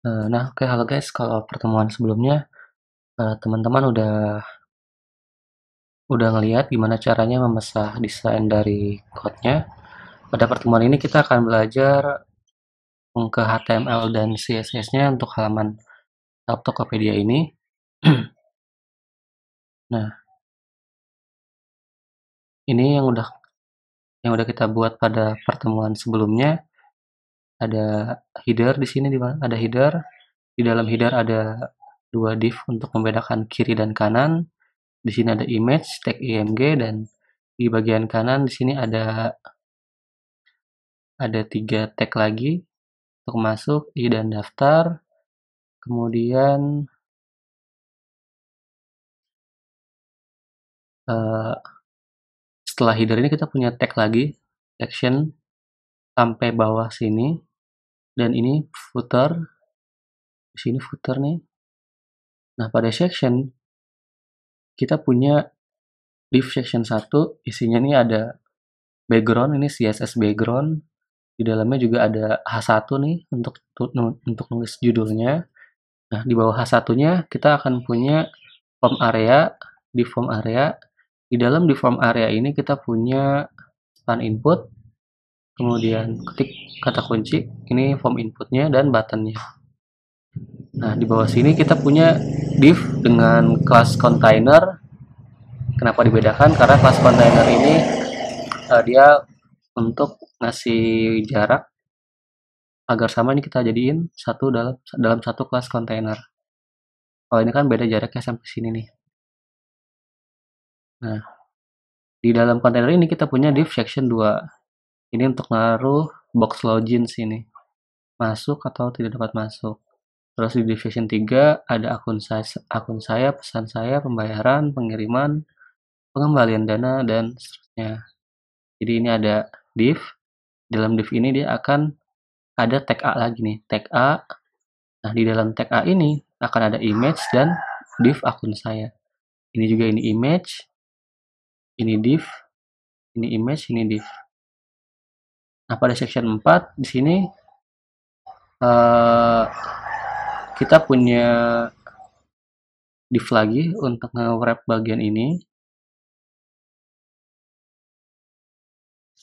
Nah, oke, halo guys. Kalau pertemuan sebelumnya, teman-teman udah ngelihat gimana caranya memesah desain dari code-nya. Pada pertemuan ini kita akan belajar ke HTML dan CSS-nya untuk halaman tab Tokopedia ini. Nah, ini yang udah kita buat pada pertemuan sebelumnya. Ada header di sini, ada header. Di dalam header ada dua div untuk membedakan kiri dan kanan. Di sini ada image, tag img, dan di bagian kanan di sini ada 3 tag lagi untuk masuk, i dan daftar. Kemudian eh, setelah header ini kita punya tag lagi, section sampai bawah sini, dan ini footer. Di sini footer nih. Nah, pada section kita punya div section 1, isinya nih ada background, ini CSS background. Di dalamnya juga ada H1 nih untuk nulis judulnya. Nah, di bawah H1-nya kita akan punya form area. Di form area, di dalam di form area ini kita punya span input, kemudian ketik kata kunci, ini form inputnya dan buttonnya. Nah, di bawah sini kita punya div dengan kelas container. Kenapa dibedakan? Karena kelas container ini dia untuk ngasih jarak agar sama, ini kita jadiin satu dalam satu kelas container. Kalau ini kan beda jaraknya sampai sini nih. Nah, di dalam container ini kita punya div section 2. Ini untuk naruh box login sini. Masuk atau tidak dapat masuk. Terus di division 3 ada akun saya, pesan saya, pembayaran, pengiriman, pengembalian dana, dan seterusnya. Jadi ini ada div. Dalam div ini dia akan ada tag A lagi nih, tag A. Nah, di dalam tag A ini akan ada image dan div akun saya. Ini juga, ini image, ini div, ini image, ini div. Nah, pada section 4 di sini uh, kita punya div lagi untuk nge-wrap bagian ini.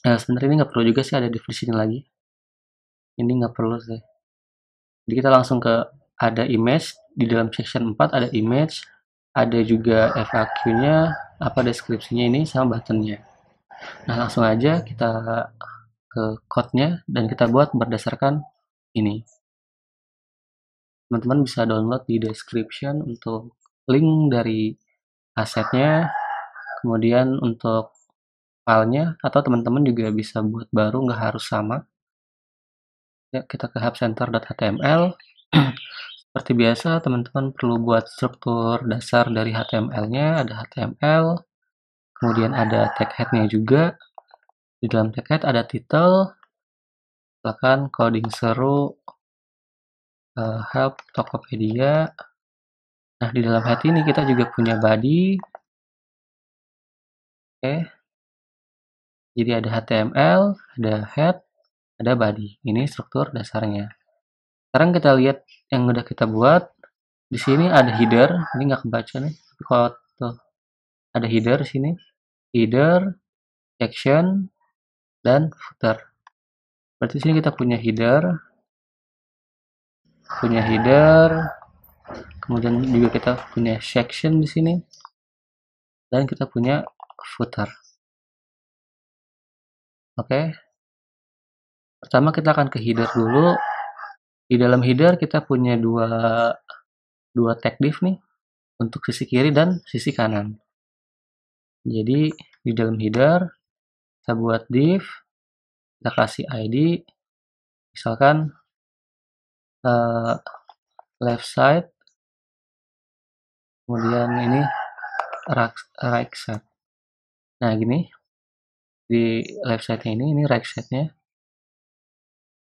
Sebenarnya ini nggak perlu juga sih ada div di sini lagi. Ini nggak perlu sih. Jadi kita langsung ke ada image. Di dalam section 4 ada image, ada juga FAQ-nya, apa deskripsinya ini, sama buttonnya. Nah, langsung aja kita ke code-nya dan kita buat berdasarkan ini. Teman-teman bisa download di description untuk link dari asetnya, kemudian untuk filenya, atau teman-teman juga bisa buat baru, nggak harus sama. Ya, kita ke hubcenter.html. Seperti biasa, teman-teman perlu buat struktur dasar dari HTML-nya. Ada HTML, kemudian ada tag head-nya juga. Di dalam tag head ada title, misalkan coding seru, help Tokopedia. Nah, di dalam head ini kita juga punya body. Oke, jadi ada HTML, ada head, ada body. Ini struktur dasarnya. Sekarang kita lihat yang udah kita buat. Di sini ada header, ini nggak kebaca nih. Kalau tuh ada header di sini, header, section, dan footer. Berarti di sini kita punya header, kemudian juga kita punya section di sini, dan kita punya footer. Oke, pertama kita akan ke header dulu. Di dalam header kita punya dua tag div nih, untuk sisi kiri dan sisi kanan. Jadi di dalam header kita buat div, kita kasih ID, misalkan left side, kemudian ini right side. Nah, gini, di left side-nya ini right side-nya.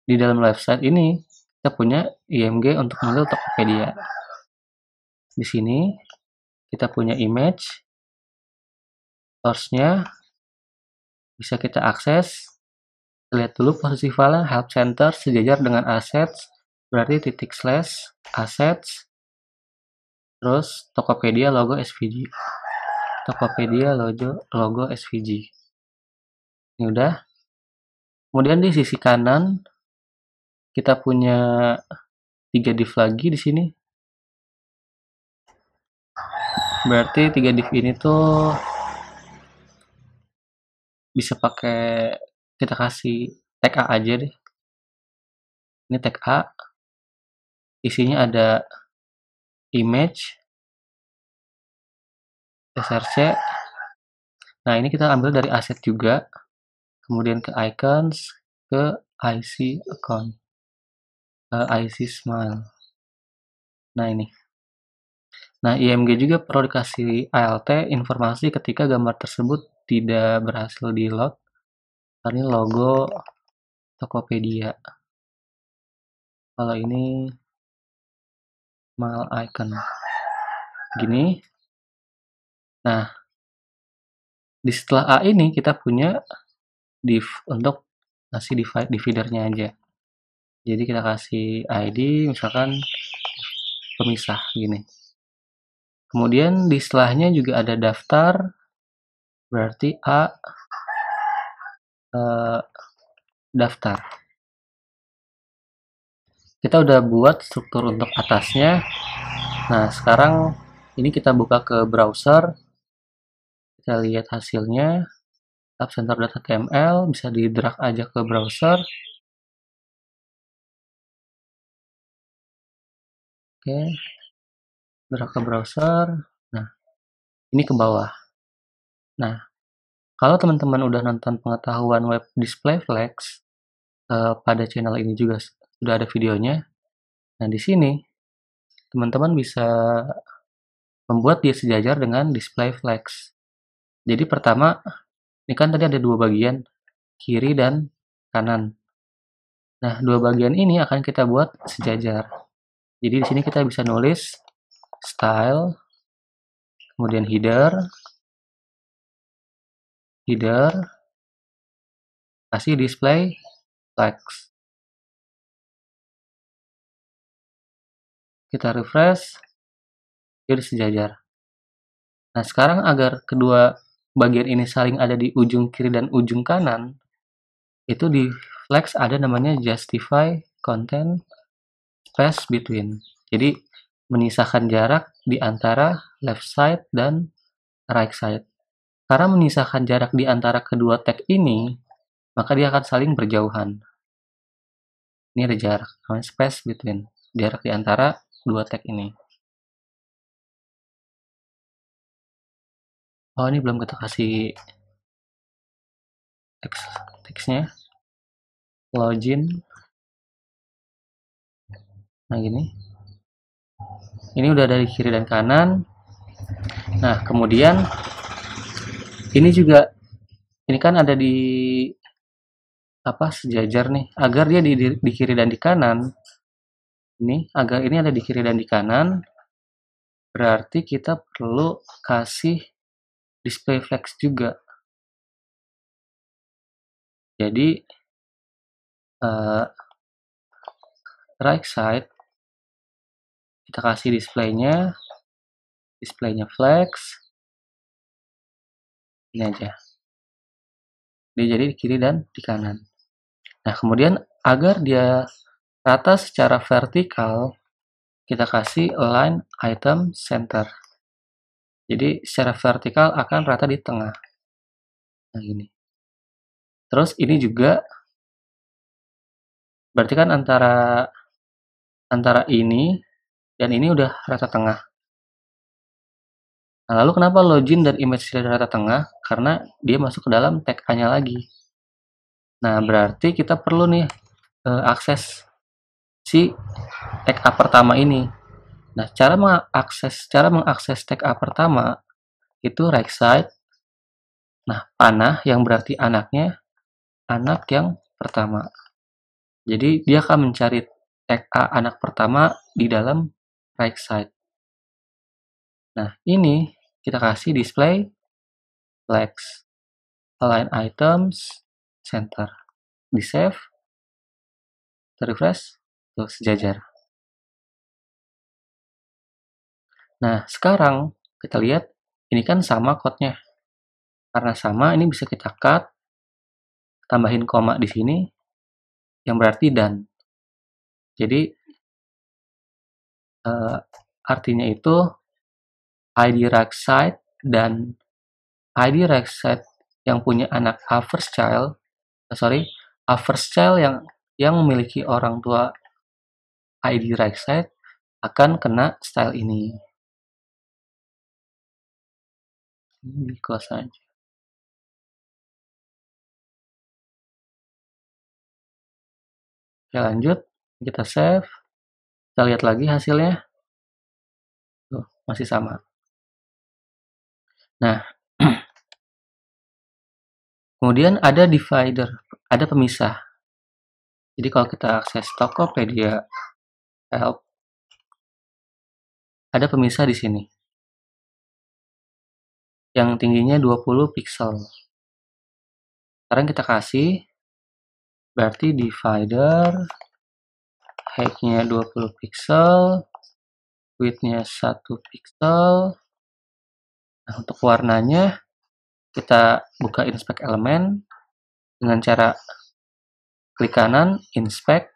Di dalam left side ini kita punya img untuk model Tokopedia. Di sini kita punya image, source-nya bisa kita akses. Lihat dulu posisi file help center sejajar dengan assets berarti titik slash assets, terus Tokopedia logo SVG. Tokopedia logo SVG. Ini udah. Kemudian di sisi kanan kita punya 3 div lagi di sini. Berarti 3 div ini tuh bisa pakai, kita kasih tag A aja deh. Ini tag A. Isinya ada image, src. Nah, ini kita ambil dari aset juga. Kemudian ke icons, ke IC account, IC smile. Nah, ini. Nah, IMG juga perlu dikasih ALT informasi ketika gambar tersebut tidak berhasil di load. Ini logo Tokopedia. Kalau ini smile icon. Gini. Nah, di setelah A ini kita punya div untuk kasih dividernya aja. Jadi kita kasih ID misalkan pemisah gini. Kemudian di setelahnya juga ada daftar, berarti A daftar. Kita udah buat struktur untuk atasnya. Nah, sekarang ini kita buka ke browser. Kita lihat hasilnya. Tab center.html bisa di drag aja ke browser. Oke. Drag ke browser. Nah, ini ke bawah. Nah, kalau teman-teman udah nonton pengetahuan web display flex, pada channel ini juga sudah ada videonya. Nah, di sini teman-teman bisa membuat dia sejajar dengan display flex. Jadi pertama, ini kan tadi ada 2 bagian, kiri dan kanan. Nah, 2 bagian ini akan kita buat sejajar. Jadi di sini kita bisa nulis style, kemudian header, kasih display flex. Kita refresh, jadi sejajar. Nah, sekarang agar kedua bagian ini saling ada di ujung kiri dan ujung kanan, itu di flex ada namanya justify content space between. Jadi menyisahkan jarak di antara left side dan right side. Karena menyisahkan jarak di antara kedua tag ini, maka dia akan saling berjauhan. Ini ada jarak, namanya space between. Jarak di antara dua tag ini. Oh, ini belum kita kasih teksnya. Login. Nah, gini. Ini udah dari kiri dan kanan. Nah, kemudian ini juga, ini kan ada di sejajar nih, agar dia di kiri dan di kanan. Ini agar ini ada di kiri dan di kanan, berarti kita perlu kasih display flex juga. Jadi right side kita kasih displaynya flex, ini aja. Dia jadi di kiri dan di kanan. Nah, kemudian agar dia rata secara vertikal, kita kasih align item center. Jadi secara vertikal akan rata di tengah. Nah, ini. Terus ini juga berarti kan antara ini dan ini udah rata tengah. Nah, lalu kenapa login dan image tidak rata tengah? Karena dia masuk ke dalam tag A-nya lagi. Nah, berarti kita perlu nih akses si tag A pertama ini. Nah, cara mengakses tag A pertama itu right side. Nah, panah yang berarti anaknya, anak yang pertama. Jadi dia akan mencari tag A anak pertama di dalam right side. Nah, ini kita kasih display flex, align items, center. Di save, refresh, tuh sejajar. Nah, sekarang kita lihat ini kan sama code-nya. Karena sama, ini bisa kita cut, tambahin koma di sini, yang berarti done. Jadi, artinya itu ID right side dan ID right side yang punya anak A first child yang memiliki orang tua ID right side akan kena style ini. Ini di close aja. Oke, lanjut. Kita save. Kita lihat lagi hasilnya. Tuh, masih sama. Nah, kemudian ada divider, ada pemisah. Jadi kalau kita akses Tokopedia Help, ada pemisah di sini. Yang tingginya 20 pixel. Sekarang kita kasih, berarti divider, height-nya 20 pixel, width-nya 1 pixel. Nah, untuk warnanya, kita buka inspect elemen dengan cara klik kanan, inspect,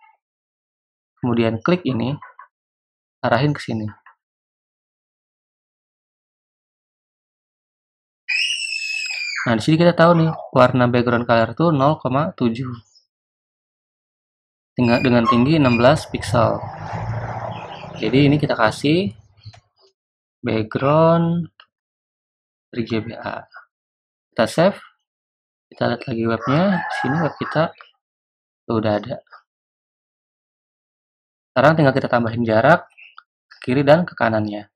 kemudian klik ini, arahin ke sini. Nah, di sini kita tahu nih, warna background color itu 0,7. Dengan tinggi 16 pixel. Jadi ini kita kasih background RGBA. Kita save. Kita lihat lagi webnya. Di sini web kita udah ada. Sekarang tinggal kita tambahin jarak ke kiri dan ke kanannya.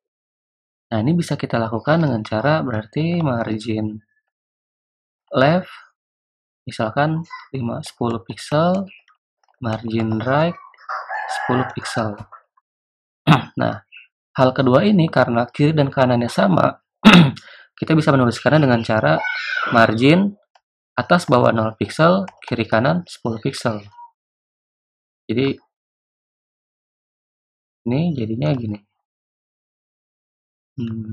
Nah, ini bisa kita lakukan dengan cara berarti margin left misalkan 10 pixel, margin right 10 pixel. Nah, hal kedua ini karena kiri dan kanannya sama, kita bisa menuliskannya dengan cara margin atas bawah 0 pixel, kiri kanan 10 pixel. Jadi ini jadinya gini.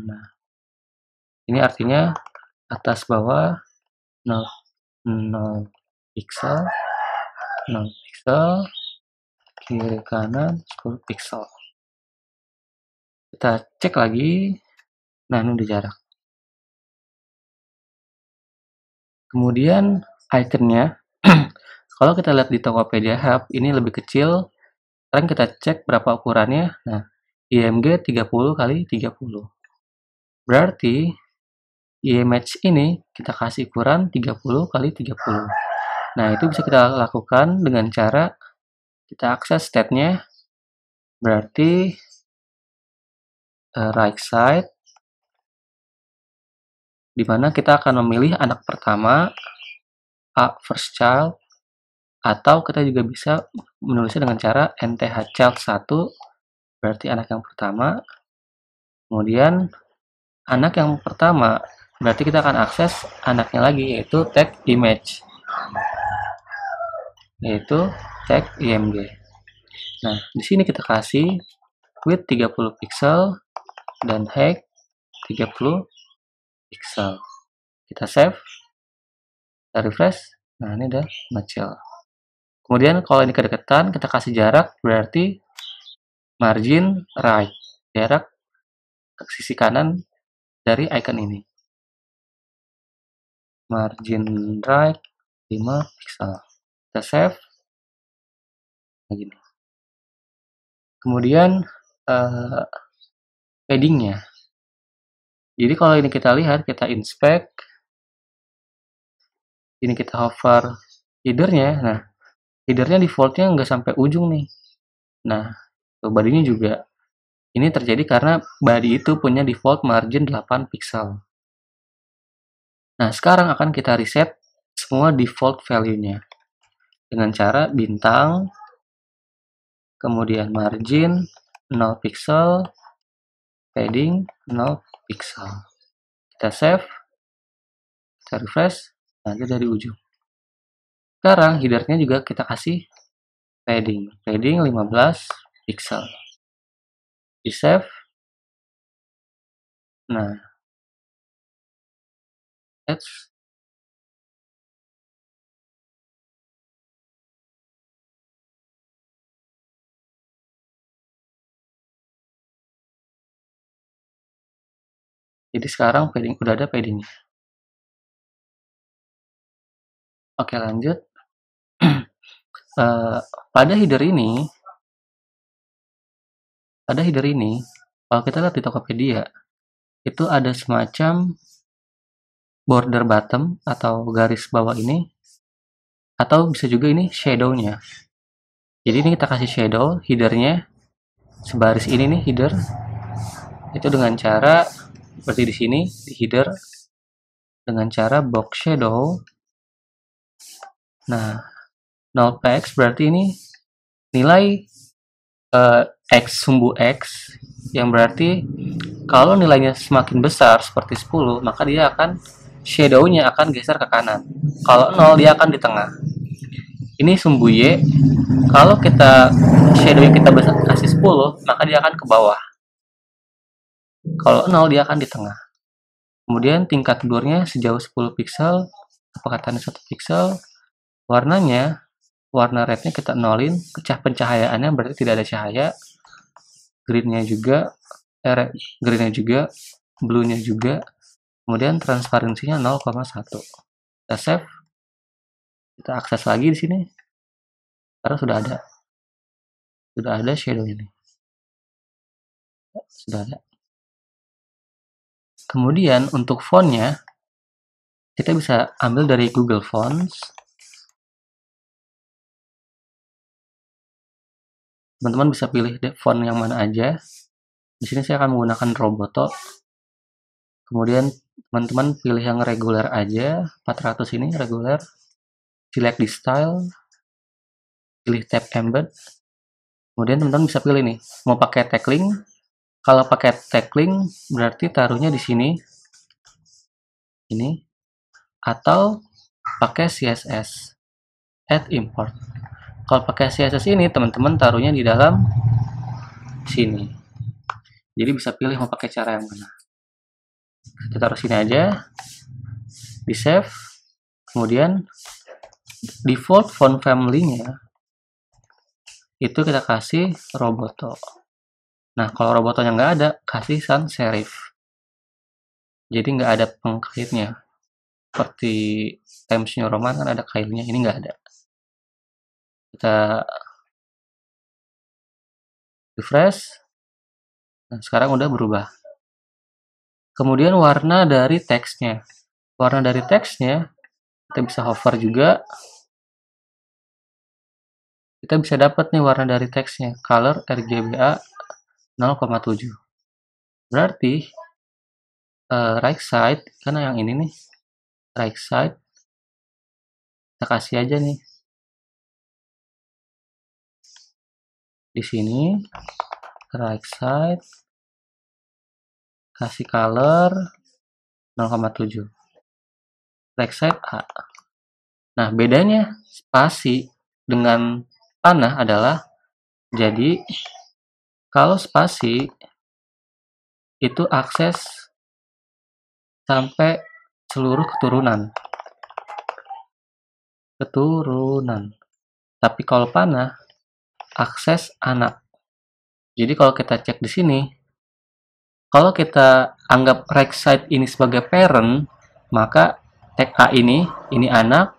Nah, ini artinya atas bawah 0 pixel, 0 pixel, kiri kanan 10 pixel. Kita cek lagi. Nah, ini udah jarak. Kemudian iconnya, kalau kita lihat di Tokopedia Hub, ini lebih kecil. Sekarang kita cek berapa ukurannya. Nah, IMG 30 kali 30. Berarti image ini kita kasih ukuran 30 kali 30. Nah, itu bisa kita lakukan dengan cara kita akses state-nya. Berarti right side, di mana kita akan memilih anak pertama, A first child, atau kita juga bisa menulisnya dengan cara NTH child 1, berarti anak yang pertama. Kemudian anak yang pertama, berarti kita akan akses anaknya lagi, yaitu tag image, yaitu tag IMG. Nah, di sini kita kasih width 30 pixel dan height 30 pixel. Kita save, kita refresh. Nah, ini udah ngecil. Kemudian kalau ini kedekatan, kita kasih jarak, berarti margin right, jarak ke sisi kanan dari icon ini. Margin right 5 pixel. Kita save. Begini. Kemudian paddingnya. Jadi kalau ini kita lihat, kita inspect, ini kita hover headernya. Nah, headernya defaultnya nggak sampai ujung nih. Nah, bodinya juga. Ini terjadi karena body itu punya default margin 8 pixel. Nah, sekarang akan kita reset semua default value-nya dengan cara bintang, kemudian margin 0 pixel, padding 0 pixel. Kita save, kita refresh, nah dia dari ujung. Sekarang headernya juga kita kasih padding 15 pixel, di save. Nah, let's jadi sekarang padding udah ada paddingnya. Oke, lanjut. Pada header ini kalau kita lihat di Tokopedia itu ada semacam border bottom atau garis bawah ini, atau bisa juga ini shadownya. Jadi ini kita kasih shadow headernya sebaris ini nih, header itu dengan cara seperti di sini di header dengan cara box shadow. Nah, 0px berarti ini nilai x sumbu x, yang berarti kalau nilainya semakin besar seperti 10, maka dia akan shadownya akan geser ke kanan. Kalau 0 dia akan di tengah. Ini sumbu y, kalau kita shadownya kita kasih 10, maka dia akan ke bawah. Kalau 0 dia akan di tengah. Kemudian tingkat blurnya sejauh 10 pixel, kepekatannya 1 pixel. Warnanya, warna rednya kita nolin, pencahayaannya berarti tidak ada cahaya. Greennya juga, blue-nya juga. Kemudian transparansinya 0,1. Kita save. Kita akses lagi di sini. Karena sudah ada shadow-nya nih. Sudah ada. Kemudian untuk fontnya kita bisa ambil dari Google Fonts. Teman-teman bisa pilih font yang mana aja. Di sini saya akan menggunakan Roboto. Kemudian teman-teman pilih yang reguler aja, 400 ini reguler. Select di style, pilih tab embed. Kemudian teman-teman bisa pilih nih, mau pakai tagline. Kalau pakai tagline berarti taruhnya di sini, ini, atau pakai CSS, add import. Kalau pakai CSS ini teman-teman taruhnya di dalam sini. Jadi bisa pilih mau pakai cara yang mana. Kita taruh sini aja, di save. Kemudian default font family-nya itu kita kasih Roboto. Nah, kalau Robotonya nggak ada, kasih sans serif. Jadi nggak ada pengkaitnya. Seperti Times New Roman kan ada kailnya, ini nggak ada. Kita refresh. Nah, sekarang udah berubah. Kemudian warna dari teksnya. Warna dari teksnya kita bisa hover juga. Kita bisa dapat nih warna dari teksnya. Color RGBA 0,7. Berarti right side, karena yang ini nih, right side, kita kasih aja nih. Di sini, right side, kasih color 0,7. Right side A. Nah, bedanya spasi dengan panah adalah, jadi kalau spasi itu akses sampai seluruh keturunan. Tapi kalau panah akses anak. Jadi kalau kita cek di sini, kalau kita anggap right side ini sebagai parent, maka tag A ini anak,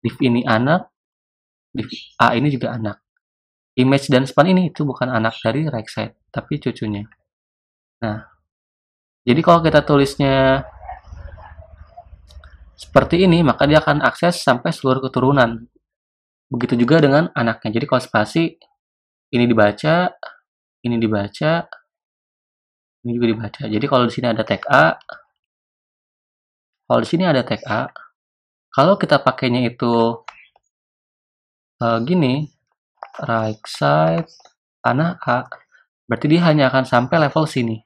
div ini anak, div A ini juga anak. Image dan span ini itu bukan anak dari right side, tapi cucunya. Nah, jadi kalau kita tulisnya seperti ini, maka dia akan akses sampai seluruh keturunan. Begitu juga dengan anaknya. Jadi kalau spasi, ini dibaca, ini dibaca, ini juga dibaca. Jadi kalau di sini ada tag A, kalau kita pakainya itu gini, right side, panah A, berarti dia hanya akan sampai level sini,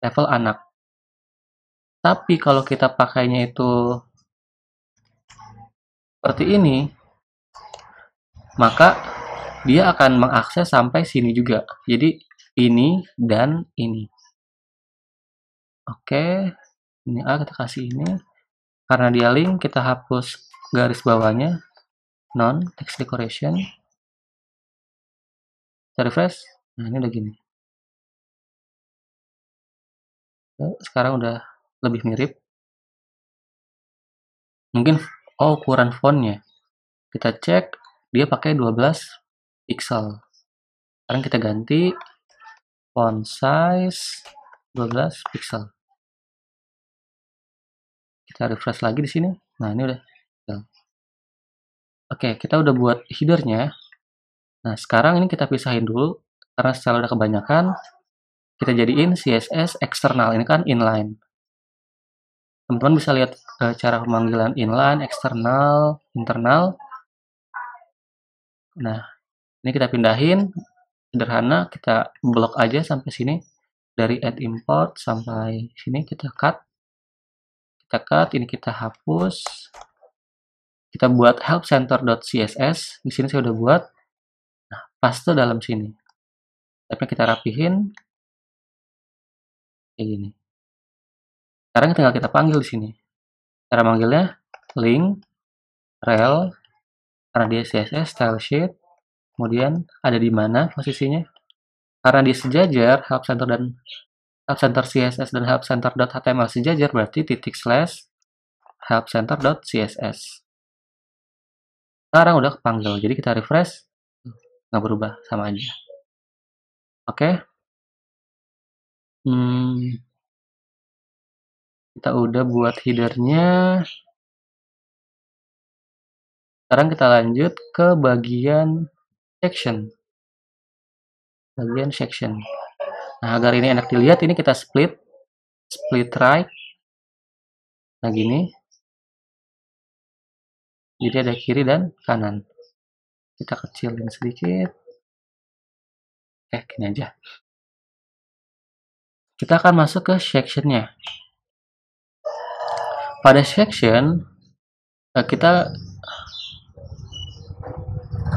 level anak. Tapi kalau kita pakainya itu seperti ini, maka dia akan mengakses sampai sini juga. Jadi ini dan ini. Oke, ini A kita kasih ini. Karena dia link, kita hapus garis bawahnya, non text decoration. Kita refresh. Nah, ini udah gini. Sekarang udah lebih mirip. Mungkin ukuran fontnya. Kita cek, dia pakai 12 pixel. Sekarang kita ganti font size 12 pixel. Kita refresh lagi di sini. Nah, ini udah. Oke, kita udah buat headernya. Nah, sekarang ini kita pisahin dulu karena secara udah kebanyakan. Kita jadiin CSS eksternal. Ini kan inline. Teman-teman bisa lihat cara pemanggilan inline, eksternal, internal. Nah, ini kita pindahin. Sederhana, kita blok aja sampai sini. Dari add import sampai sini kita cut. Kita cut, ini kita hapus. Kita buat help center.css. Di sini saya udah buat. Nah, paste dalam sini. Tapi kita rapihin. Kayak gini. Sekarang tinggal kita panggil di sini. Cara manggilnya link, rel, karena dia CSS, style sheet. Kemudian ada di mana posisinya? Karena dia sejajar, help center dan help center CSS dan help center.html sejajar, berarti titik slash help center.css. Sekarang udah kepanggil, jadi kita refresh, nggak berubah, sama aja. Oke. Kita udah buat headernya. Sekarang kita lanjut ke bagian section. Nah, agar ini enak dilihat, ini kita split right. Nah, gini. Jadi ada kiri dan kanan. Kita kecilin sedikit. Gini aja. Kita akan masuk ke sectionnya. Pada section, kita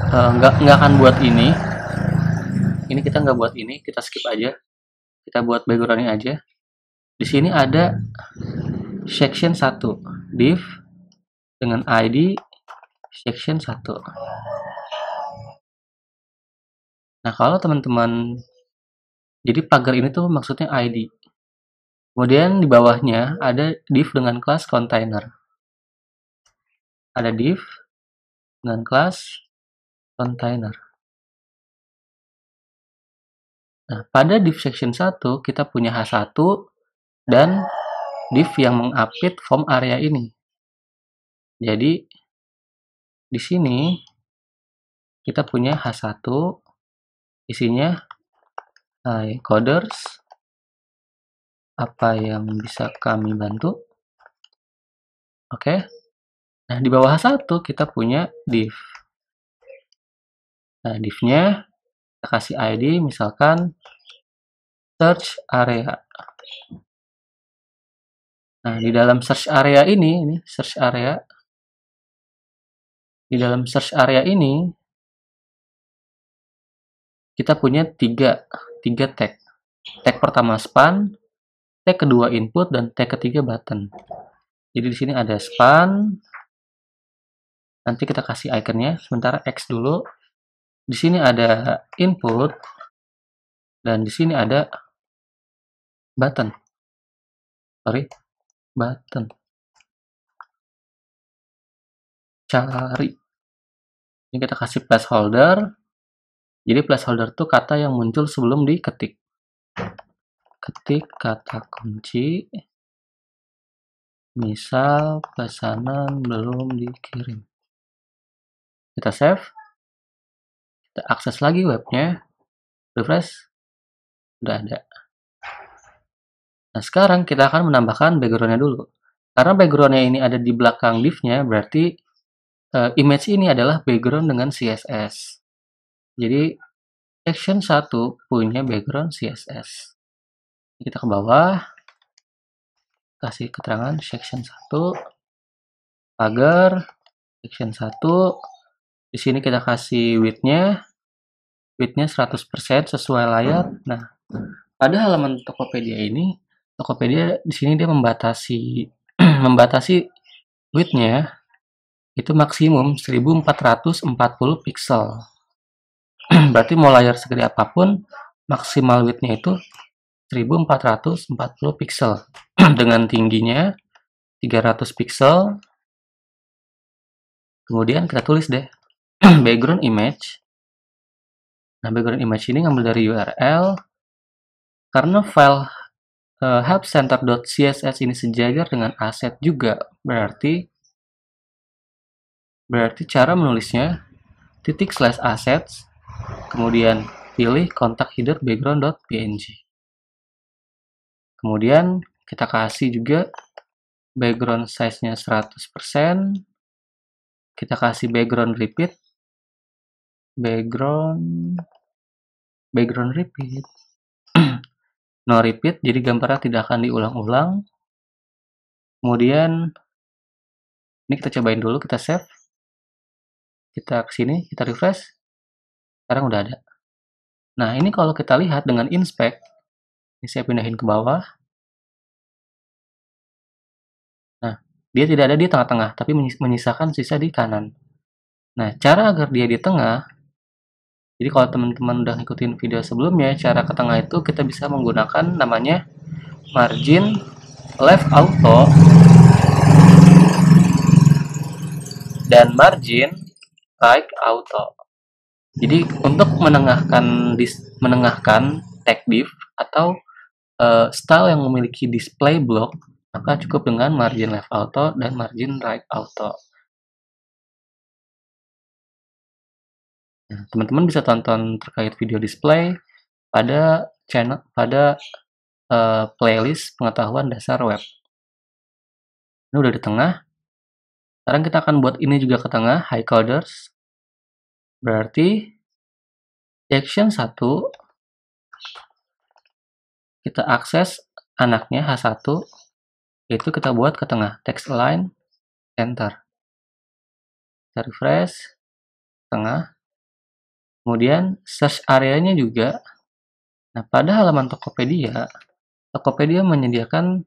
nggak akan buat ini. Ini kita nggak buat ini, kita skip aja. Kita buat backgroundnya aja. Di sini ada section 1, div dengan ID section 1. Nah, kalau teman-teman, jadi pagar ini tuh maksudnya ID. Kemudian di bawahnya ada div dengan kelas container. Ada div dengan kelas container. Nah, pada div section 1 kita punya H1 dan div yang mengupdate form area ini. Jadi di sini kita punya H1 isinya hi coders, apa yang bisa kami bantu. Oke. Nah, di bawah H1 kita punya div. Nah, divnya kita kasih ID misalkan search area. Nah, di dalam search area ini search area. Di dalam search area ini kita punya tiga tag. Tag pertama span, tag kedua input, dan tag ketiga button. Jadi di sini ada span. Nanti kita kasih ikonnya. Sementara X dulu. Di sini ada input dan di sini ada button. Button. Cari. Ini kita kasih placeholder. Jadi placeholder itu kata yang muncul sebelum diketik. Ketik kata kunci. Misal pesanan belum dikirim. Kita save. Kita akses lagi webnya. Refresh. Udah ada. Nah, sekarang kita akan menambahkan backgroundnya dulu. Karena backgroundnya ini ada di belakang div-nya, berarti image ini adalah background dengan CSS. Jadi section 1 punya background CSS. Kita ke bawah, kasih keterangan section 1, pagar, section 1, di sini kita kasih width-nya, width-nya 100% sesuai layar. Nah, pada halaman Tokopedia ini, Tokopedia di sini dia membatasi membatasi width-nya itu maksimum 1440 pixel. Berarti mau layar segede apapun, maksimal width-nya itu 1440 pixel. Dengan tingginya 300 pixel. Kemudian kita tulis deh background image. Nah, background image ini ngambil dari URL. Karena file helpcenter.css ini sejajar dengan aset juga, berarti cara menulisnya /assets, kemudian pilih kontak header background.png. Kemudian kita kasih juga background size-nya 100%, kita kasih background repeat, background repeat, no repeat, jadi gambarnya tidak akan diulang-ulang. Kemudian ini kita cobain dulu, kita save, kita kesini, kita refresh, sekarang udah ada. Nah, ini kalau kita lihat dengan inspect, ini saya pindahin ke bawah. Nah, dia tidak ada di tengah-tengah, tapi menyisakan sisa di kanan. Nah, cara agar dia di tengah, jadi kalau teman-teman udah ngikutin video sebelumnya, cara ke tengah itu kita bisa menggunakan namanya margin left auto dan margin right auto. Jadi untuk menengahkan tag div atau style yang memiliki display block, maka cukup dengan margin left auto dan margin right auto. Nah, teman-teman bisa tonton terkait video display pada playlist pengetahuan dasar web. Ini udah di tengah. Sekarang kita akan buat ini juga ke tengah, high coders. Berarti section 1 kita akses anaknya H1, itu kita buat ke tengah, text align center. Kita refresh, tengah. Kemudian search area-nya juga. Nah, pada halaman Tokopedia menyediakan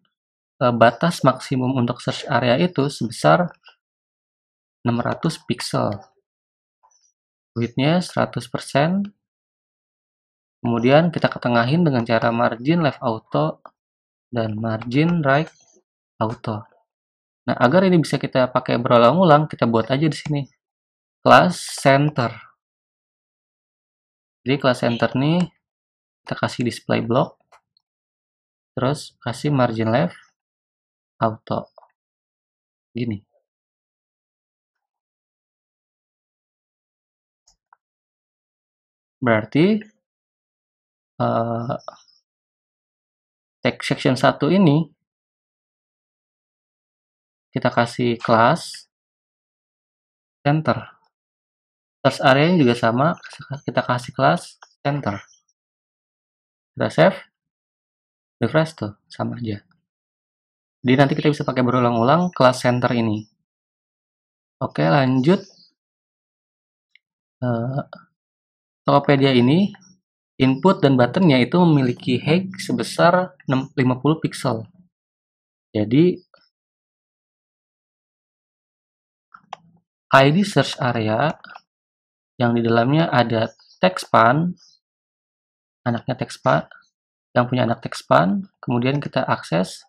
batas maksimum untuk search area itu sebesar 600 pixel. Width-nya 100%. Kemudian kita ketengahin dengan cara margin left auto dan margin right auto. Nah, agar ini bisa kita pakai berulang-ulang, kita buat aja di sini class center. Jadi class center nih kita kasih display block, terus kasih margin left auto. Gini. Berarti tag section 1 ini kita kasih class center. Search area juga sama, kita kasih class center. Kita save, refresh tuh, sama aja. Jadi nanti kita bisa pakai berulang-ulang class center ini. Oke, lanjut. Tokopedia ini input dan buttonnya itu memiliki height sebesar 50 pixel. Jadi ID search area yang di dalamnya ada TextSpan, anaknya TextSpan, yang punya anak TextSpan, kemudian kita akses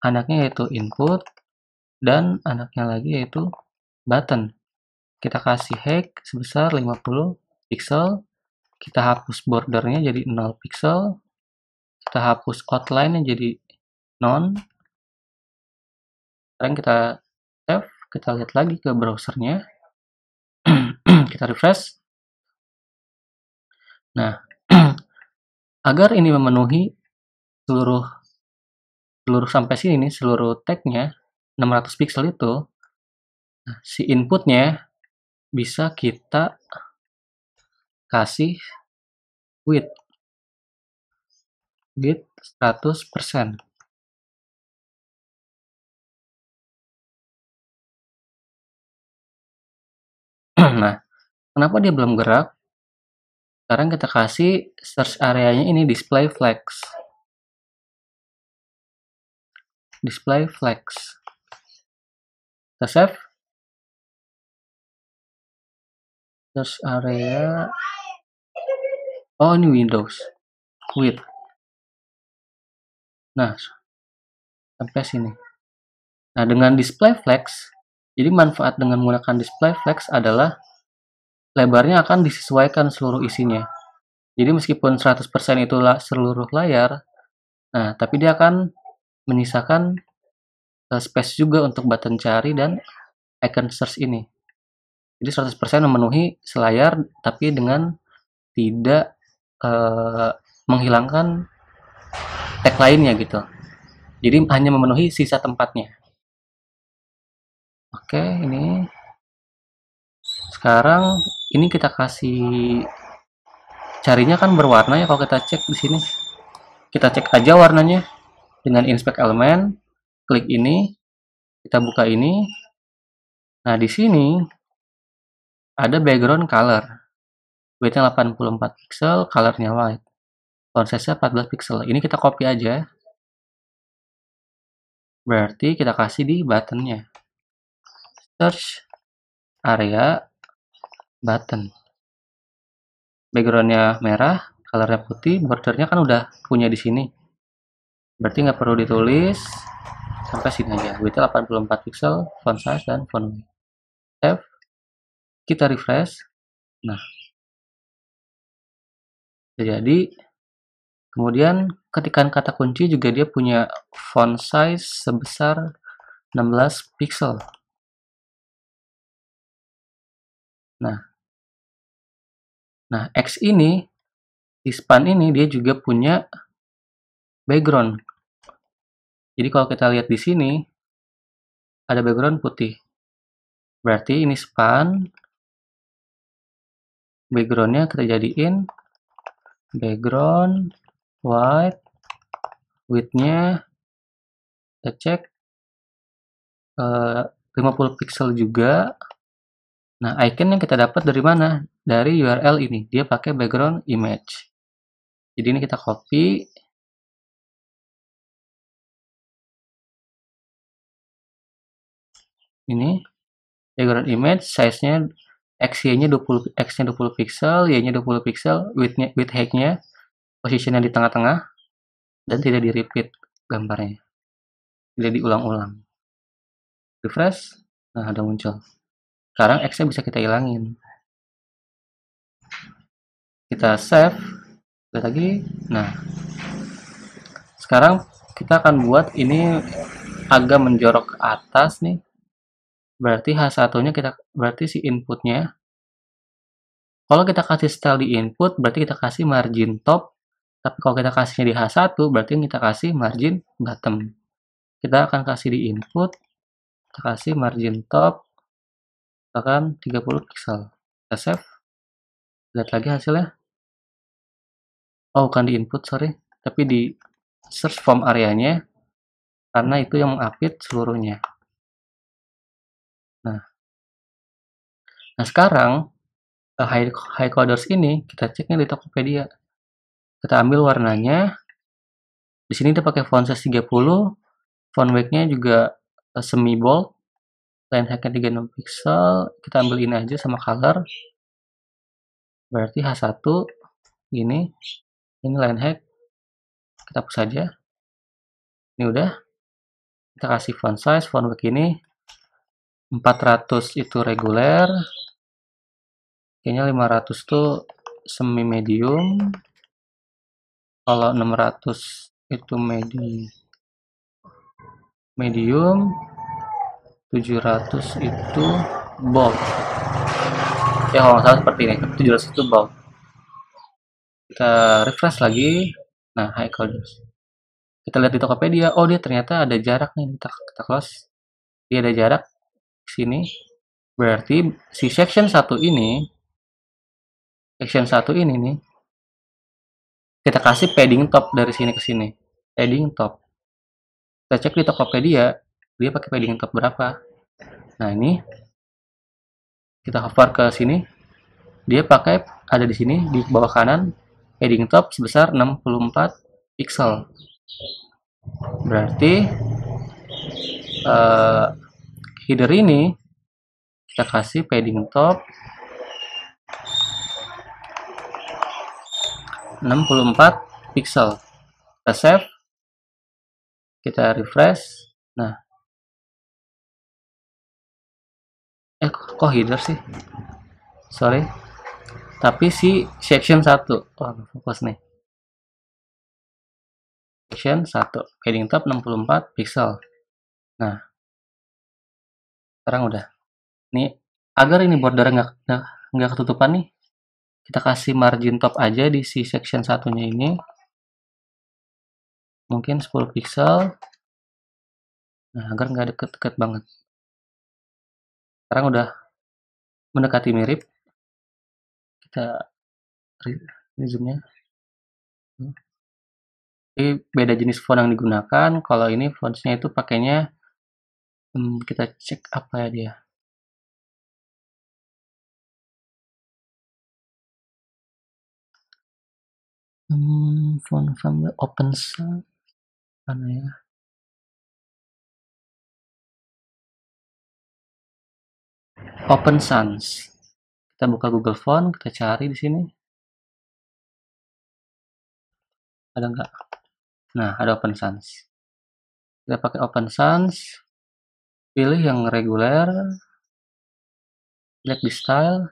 anaknya yaitu input dan anaknya lagi yaitu button. Kita kasih height sebesar 50 pixel, kita hapus bordernya jadi 0 pixel, kita hapus outline-nya jadi none. Sekarang kita save, kita lihat lagi ke browsernya. Kita refresh. Nah, agar ini memenuhi seluruh sampai sini nih, seluruh tagnya 600 pixel itu, nah, si inputnya bisa kita kasih width 100%. Nah, kenapa dia belum gerak? Sekarang kita kasih search areanya ini display flags. Display flags. Kita save. Search area. Oh, ini Windows. With. Nah, sampai sini. Nah, dengan display flags, jadi manfaat dengan menggunakan display flags adalah lebarnya akan disesuaikan seluruh isinya. Jadi meskipun 100% itu seluruh layar, nah tapi dia akan menyisakan space juga untuk button cari dan icon search ini. Jadi 100% memenuhi selayar tapi dengan tidak menghilangkan tag lainnya gitu. Jadi hanya memenuhi sisa tempatnya. Oke, ini sekarang ini kita kasih carinya kan berwarna ya. Kalau kita cek di sini, kita cek aja warnanya dengan inspect element, klik ini, kita buka ini. Nah, di sini ada background color. Width-nya 84 pixel, color-nya white. Font size-nya 14 pixel. Ini kita copy aja. Berarti kita kasih di button-nya. Search area button. Background-nya merah, color-nya putih, border-nya kan udah punya di sini. Berarti nggak perlu ditulis, sampai sini aja. Width-nya 84 pixel, font size, dan font weight. Save. Kita refresh. Nah, jadi kemudian ketikan kata kunci juga dia punya font size sebesar 16 pixel. Nah, X ini, di span ini dia juga punya background. Jadi kalau kita lihat di sini, ada background putih. Berarti ini span, backgroundnya kita jadiin background white, width-nya kita cek 50 pixel juga. Nah, icon yang kita dapat dari mana? Dari URL ini. Dia pakai background image. Jadi ini kita copy. Ini background image, size-nya X-nya 20 pixel, Y-nya 20 pixel, width height-nya positionnya di tengah-tengah dan tidak di repeat gambarnya. Tidak diulang-ulang. Refresh. Nah, ada muncul. Sekarang X-nya bisa kita hilangin. Kita save. Lihat lagi. Nah, sekarang kita akan buat ini agak menjorok ke atas nih. Berarti H1-nya berarti si inputnya. Kalau kita kasih style di input, berarti kita kasih margin top. Tapi kalau kita kasihnya di H1, berarti kita kasih margin bottom. Kita akan kasih di input, kita kasih margin top, bahkan 30 pixel. Kita save. Lihat lagi hasilnya. Oh, bukan di input, sorry. Tapi di search form areanya, karena itu yang mengupdate seluruhnya. Nah sekarang, high coders ini, kita ceknya di Tokopedia. Kita ambil warnanya. Di sini dia pakai font size 30, font weight-nya juga semi bold, line height-nya 36 pixel. Kita ambil ini aja sama color. Berarti H1 ini line height. Kita hapus saja. Ini udah. Kita kasih font size, font weight ini 400 itu reguler. Kayaknya 500 tuh semi medium. Kalau 600 itu medium, 700 itu bold. Ya kalau nggak salah seperti ini, 700 itu bold. Kita refresh lagi. Nah, high coders. Kita lihat di Tokopedia, oh dia ternyata ada jarak nih. Kita close. Dia ada jarak di sini. Berarti si section 1 ini nih, kita kasih padding top dari sini ke sini. Padding top. Kita cek di Tokopedia, dia pakai padding top berapa. Nah, ini kita hover ke sini. dia pakai ada di sini di bawah kanan padding top sebesar 64 pixel. Berarti header ini kita kasih padding top 64 pixel. Kita save, kita refresh. Nah, kok header sih? Sorry. Tapi si section 1. Oh, fokus nih. Section 1, padding top 64 pixel. Nah, sekarang udah. Nih, agar ini border nggak ketutupan nih, kita kasih margin top aja di si section satunya ini. Mungkin 10 pixel. Nah, agar nggak deket-deket banget. Sekarang udah mendekati mirip. Kita zoomnya. Ini beda jenis font yang digunakan. Kalau ini fontnya itu pakainya, kita cek apa ya dia. Font family Open Sans mana ya? Open Sans. Kita buka Google Font, kita cari di sini. Ada nggak? Nah, ada Open Sans. Kita pakai Open Sans, pilih yang reguler, select di style,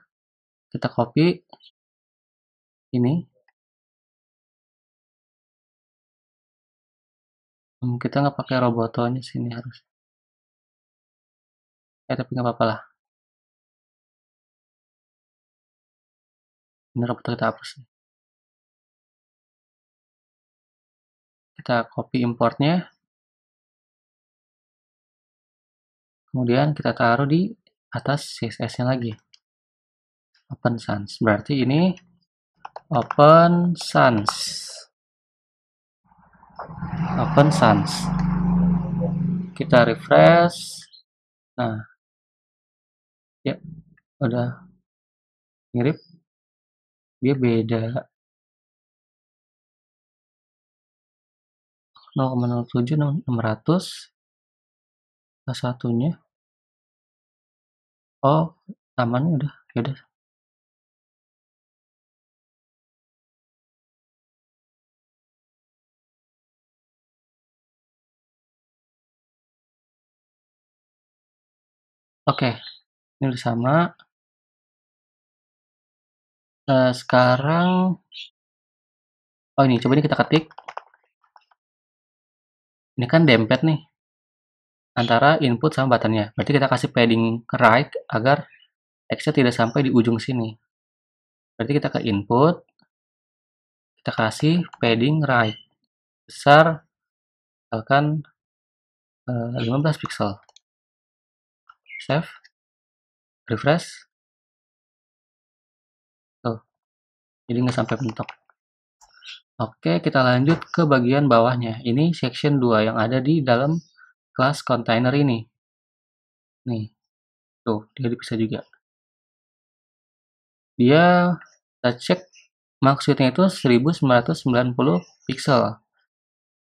kita copy ini. Kita nggak pakai robotonya sini harus. Tapi nggak apa-apa lah. Ini roboto kita hapus. Kita copy importnya. Kemudian kita taruh di atas CSS-nya lagi. Open Sans. Berarti ini Open Sans. Open Sans. Kita refresh. Nah, ya udah mirip. Dia beda 0,07 600 satunya. Oh, amannya udah. Ya udah. Oke, ini udah sama. Sekarang, oh ini coba ini kita ketik. Ini kan dempet nih antara input sama buttonnya. Berarti kita kasih padding right agar teksnya tidak sampai di ujung sini. Berarti kita ke input, kita kasih padding right besar, misalkan 15 pixel. Save, refresh. Tuh, jadi nggak sampai mentok. Oke, kita lanjut ke bagian bawahnya. Ini section 2 yang ada di dalam kelas container ini. Nih, tuh, dia dipisah juga. Dia, kita cek maksudnya itu 1990 pixel.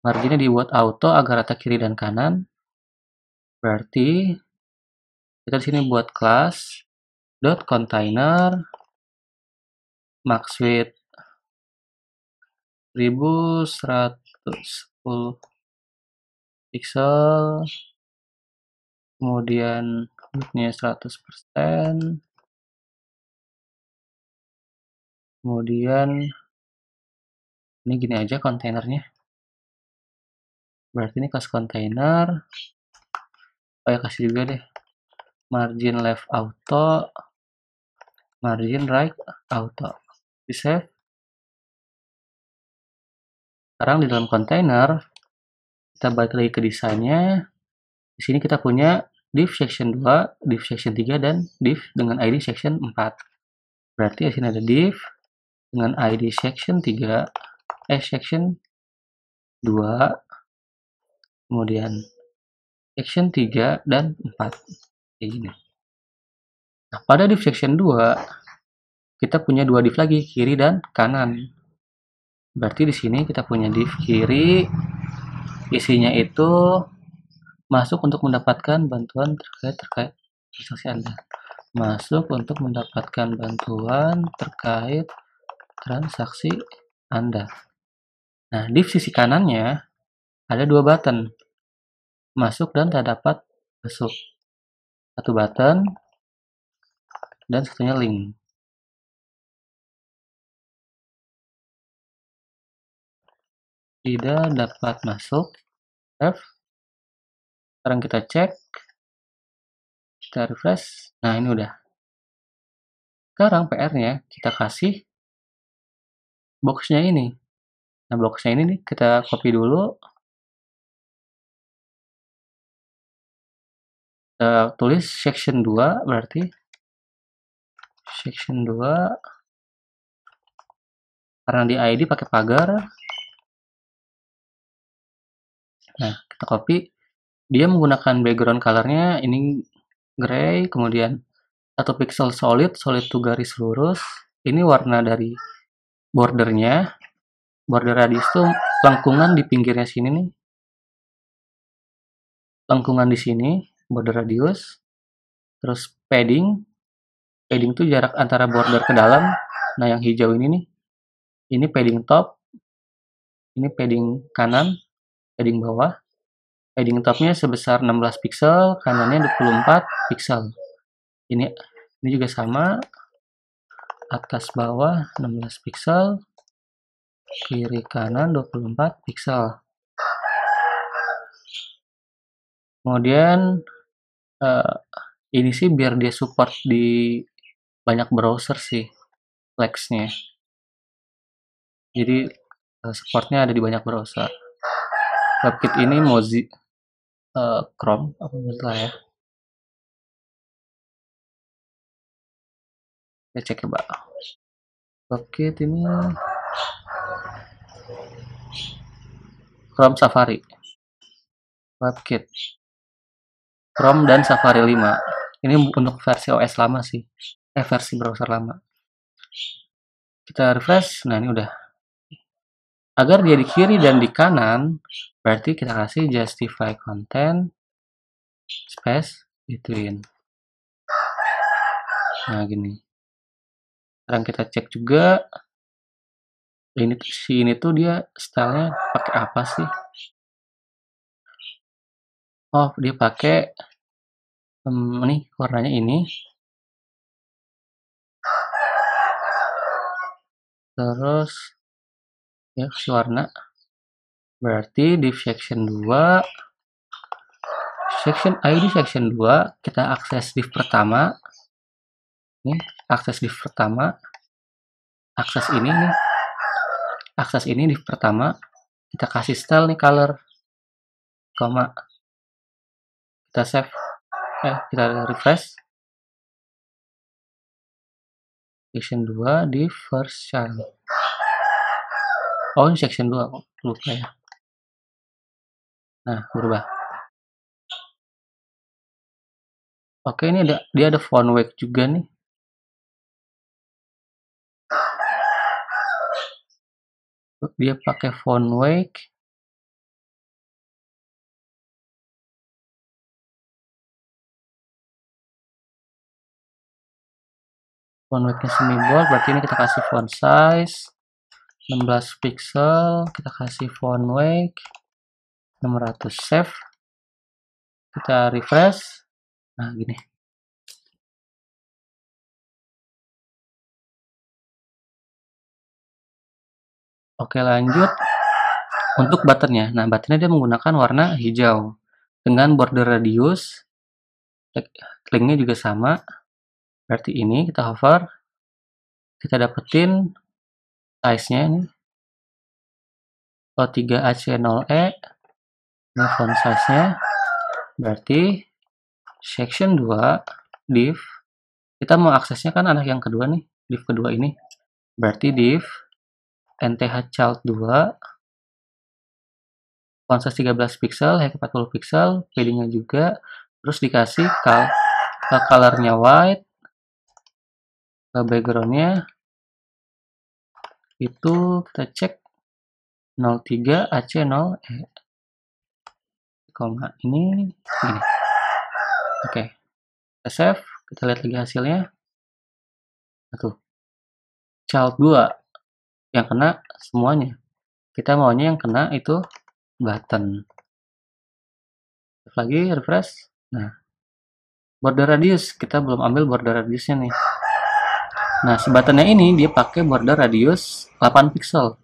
Marginnya dibuat auto agar rata kiri dan kanan. Berarti kita di sini buat kelas dot container max width 1110 pixel, kemudian widthnya 100%, kemudian ini gini aja kontainernya. Berarti ini kelas kontainer. Oh ya, kasih juga deh margin left auto, margin right auto. Di save. Sekarang di dalam kontainer kita balik lagi ke desainnya. Di sini kita punya div section 2, div section 3, dan div dengan ID section 4. Berarti di sini ada div dengan ID section 3, section 2, kemudian section 3 dan 4. Kayak gini. Nah, pada div section 2, kita punya dua div lagi, kiri dan kanan. Berarti di sini kita punya div kiri, isinya itu masuk untuk mendapatkan bantuan terkait transaksi Anda. Masuk untuk mendapatkan bantuan terkait transaksi Anda. Nah, div sisi kanannya ada dua button, masuk dan tak dapat masuk. Satu button dan satunya link. Tidak dapat masuk. F. Sekarang kita cek, kita refresh. Nah, ini udah. Sekarang PR-nya kita kasih box-nya ini. Nah, box-nya ini nih kita copy dulu. Kita tulis section 2, berarti section 2 karena di ID pakai pagar. Nah, kita copy. Dia menggunakan background color-nya ini gray, kemudian 1 pixel solid to garis lurus. Ini warna dari bordernya. Border radius tuh lengkungan di pinggirnya sini nih. Lengkungan di sini, border radius. Terus padding. Padding tuh jarak antara border ke dalam. Nah, yang hijau ini nih. Ini padding top. Ini padding kanan, padding bawah. Padding topnya sebesar 16 pixel, kanannya 24 pixel. Ini juga sama. Atas bawah 16 pixel, kiri kanan 24 pixel. Kemudian ini sih biar dia support di banyak browser sih, Flex-nya. Jadi supportnya ada di banyak browser. WebKit ini Mozilla Chrome apa Mozilla ya? Kita cek coba. WebKit ini Chrome Safari. WebKit Chrome dan Safari 5. Ini untuk versi OS lama sih. Versi browser lama. Kita refresh. Nah, ini udah. Agar dia di kiri dan di kanan, berarti kita kasih justify content space between. Nah, gini. Sekarang kita cek juga. Ini tuh dia stylenya pakai apa sih? Oh, dia pakai nih warnanya ini. Terus ya kasih warna. Berarti div section 2 section ID section 2 kita akses div pertama. Nih, akses div pertama. Akses ini nih. Akses ini div pertama. Kita kasih style nih color. Koma. Kita save. Kita refresh. Section 2 di first child. Oh, ini section 2. Lupa ya. Nah, berubah. Oke, ini dia ada font wake juga nih. Dia pakai font wake. Font wake-nya semi bold, berarti ini kita kasih font size 16 pixel, kita kasih font wake 600, save. Kita refresh. Nah, gini. Oke, lanjut untuk buttonnya. Nah, buttonnya dia menggunakan warna hijau dengan border radius. Linknya juga sama. Berarti ini kita hover, kita dapetin size-nya ini O3AC0E. Ini font size-nya. Berarti section 2 div, kita mau aksesnya kan anak yang kedua nih, div kedua ini. Berarti div nth child 2, font size 13 pixel, height 40 pixel, padding-nya juga, terus dikasih color-nya white, backgroundnya itu kita cek 03 AC0 koma ini gini. Oke, kita save, kita lihat lagi hasilnya. Tuh, child 2 yang kena semuanya. Kita maunya yang kena itu button. Lagi refresh. Nah, border radius kita belum ambil border radiusnya nih. Nah, si buttonnya ini dia pakai border radius 8 pixel.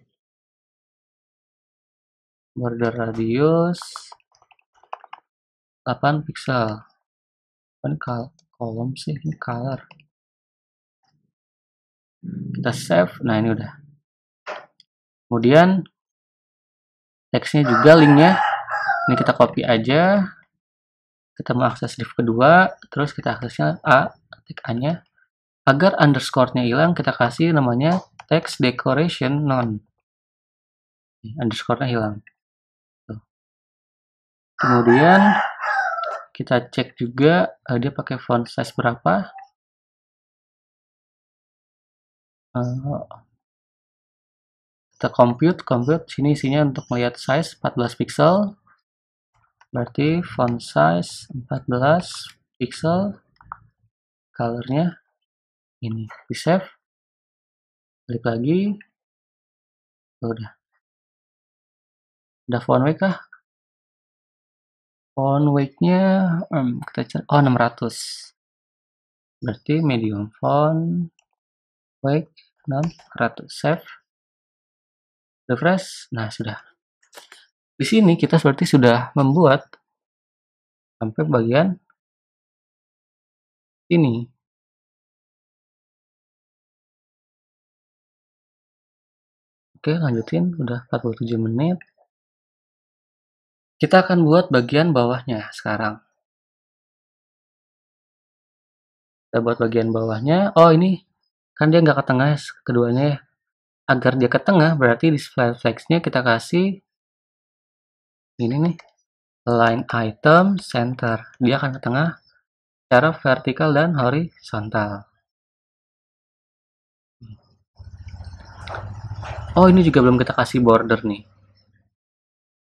Border radius 8 pixel. Kan kolom sih, ini color. Kita save. Nah, ini udah. Kemudian teksnya juga linknya. Ini kita copy aja. Kita mau akses div kedua, terus kita aksesnya A, tik A-nya. Agar underscore-nya hilang, kita kasih namanya text decoration none. Underscore-nya hilang. Tuh. Kemudian kita cek juga dia pakai font size berapa. Kita compute sini isinya untuk melihat size 14 pixel. Berarti font size 14 pixel. Colornya ini. Di save. Balik lagi. Udah. Udah font weight kah? Font weight-nya kita cari. Oh, 600. Berarti medium font weight 600. Save. Refresh. Nah, sudah. Di sini kita seperti sudah membuat sampai bagian ini. Oke, lanjutin. Udah 47 menit. Kita akan buat bagian bawahnya sekarang. Kita buat bagian bawahnya. Oh, ini kan dia nggak ke tengah keduanya ya. Agar dia ke tengah, berarti di flex-nya kita kasih ini nih, line item center. Dia akan ke tengah secara vertikal dan horizontal. Oh, ini juga belum kita kasih border nih.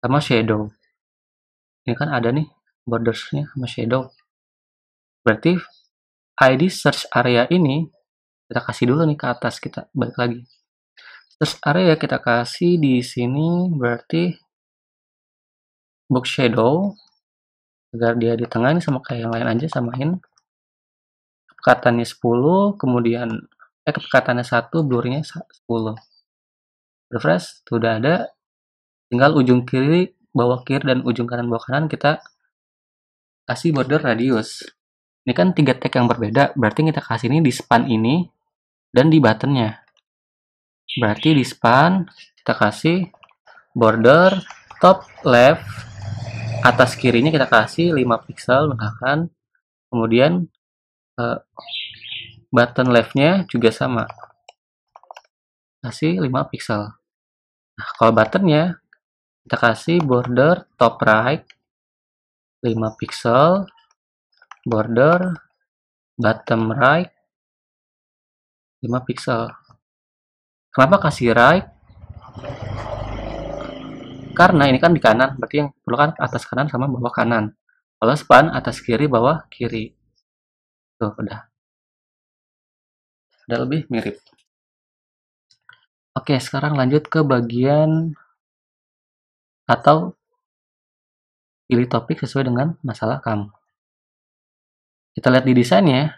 Sama shadow. Ini kan ada nih bordersnya sama shadow. Berarti ID search area ini kita kasih dulu nih ke atas, kita balik lagi. Search area kita kasih di sini berarti box shadow agar dia di tengah ini sama kayak yang lain aja, samain. Kepekatannya 10, kemudian kepekatannya 1, blurnya 10. Refresh, sudah ada. Tinggal ujung kiri, bawah kiri, dan ujung kanan bawah kanan kita kasih border radius. Ini kan 3 tag yang berbeda, berarti kita kasih ini di span ini dan di buttonnya. Berarti di span kita kasih border top left, atas kirinya kita kasih 5 pixel misalkan. Kemudian button leftnya juga sama, kasih 5 pixel. Nah, kalau buttonnya kita kasih border top right 5 pixel, border bottom right 5 pixel. Kenapa kasih right? Karena ini kan di kanan, berarti yang perlu kan atas kanan sama bawah kanan. Kalau span atas kiri, bawah kiri. Tuh, udah lebih mirip. Oke, sekarang lanjut ke bagian atau pilih topik sesuai dengan masalah kamu. Kita lihat di desainnya.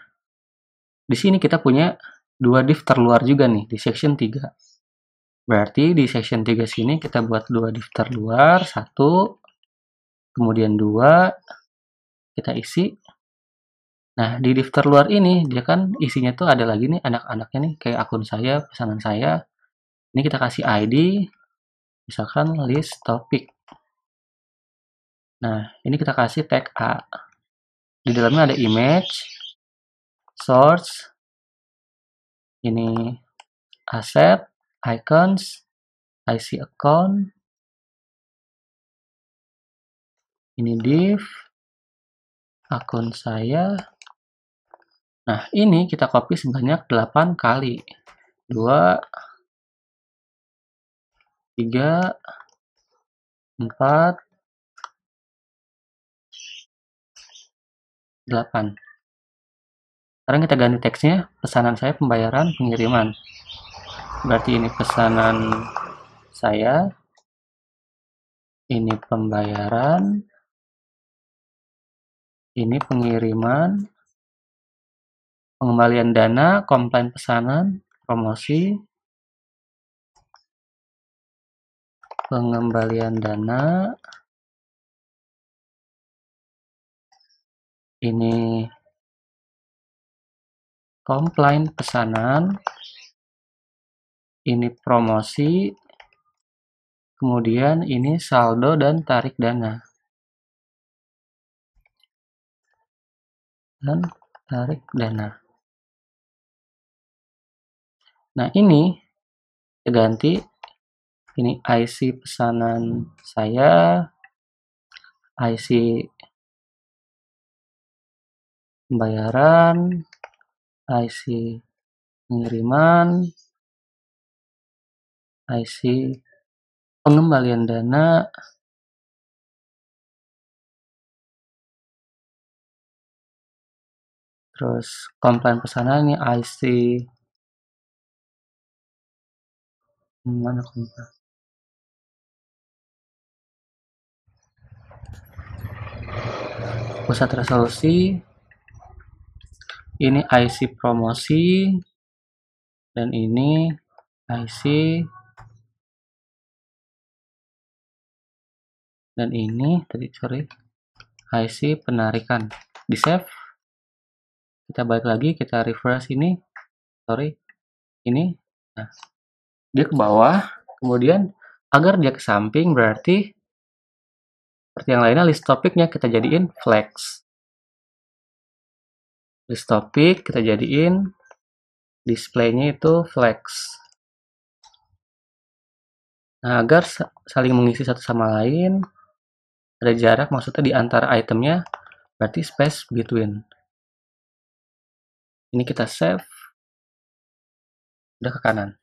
Di sini kita punya 2 div terluar juga nih di section 3. Berarti di section 3 sini kita buat 2 div terluar, 1, kemudian 2, kita isi. Nah, di div terluar ini dia kan isinya tuh ada lagi nih anak-anaknya nih, kayak akun saya, pesanan saya. Ini kita kasih ID, misalkan list topic. Nah, ini kita kasih tag A. Di dalamnya ada image, source, ini asset, icons, IC account, ini div, akun saya, Nah, ini kita copy sebanyak 8 kali. 2, 3, 4, 8. Sekarang kita ganti teksnya, pesanan saya pembayaran pengiriman. Berarti ini pesanan saya, ini pembayaran, ini pengiriman, pengembalian dana, komplain pesanan, promosi, pengembalian dana, ini komplain pesanan, ini promosi, kemudian ini saldo dan tarik dana. Dan tarik dana. Nah, ini kita ganti, ini IC pesanan saya, IC pembayaran, IC pengiriman, IC pengembalian dana, terus komplain pesanan ini IC mana komplain? Pusat resolusi, ini IC promosi, dan ini IC, dan ini tadi IC penarikan. Di save, kita balik lagi, kita refresh ini, ini, nah, dia ke bawah, kemudian agar dia ke samping berarti seperti yang lainnya list topiknya kita jadiin flex. List topik kita jadiin displaynya itu flex. Nah, agar saling mengisi satu sama lain, ada jarak maksudnya di antara itemnya, berarti space between. Ini kita save, udah ke kanan.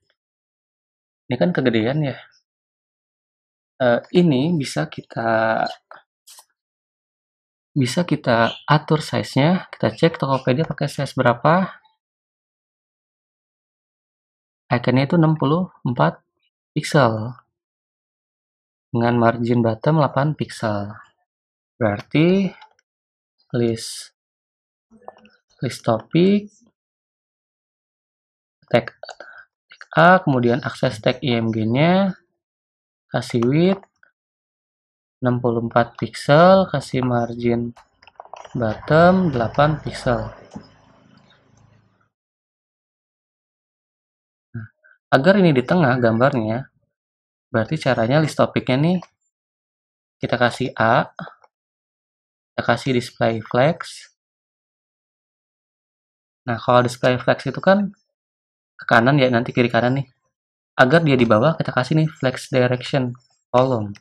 Ini kan kegedean ya. Ini bisa kita atur size-nya. Kita cek Tokopedia pakai size berapa. Iconnya itu 64 pixel dengan margin bottom 8 pixel. Berarti list topik, tag A, kemudian akses tag IMG-nya, kasih width 64 pixel, kasih margin bottom 8 pixel. Nah, agar ini di tengah gambarnya, berarti caranya list topiknya nih, kita kasih A, kita kasih display flex. Nah, kalau display flex itu kan ke kanan ya, nanti kiri kanan nih. Agar dia di bawah, kita kasih nih flex direction column.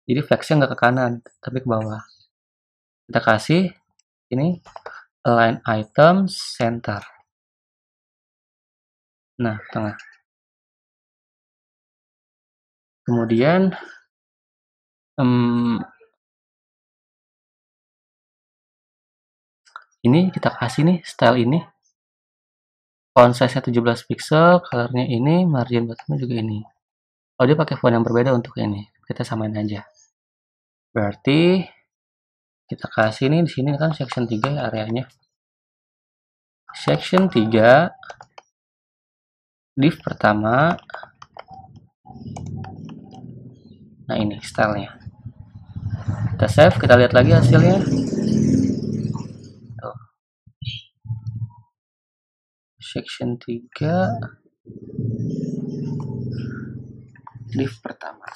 Jadi flexnya nggak ke kanan, tapi ke bawah. Kita kasih ini align item center. Nah, tengah. Kemudian ini kita kasih nih style ini. Font size-nya 17 pixel, colornya ini, margin bottomnya juga ini. Kalau dia pakai font yang berbeda untuk ini, kita samain aja. Berarti kita kasih nih di sini kan section 3 ya areanya. Section 3 div pertama. Nah, ini stylenya. Kita save, kita lihat lagi hasilnya. Tuh. Section 3 div pertama.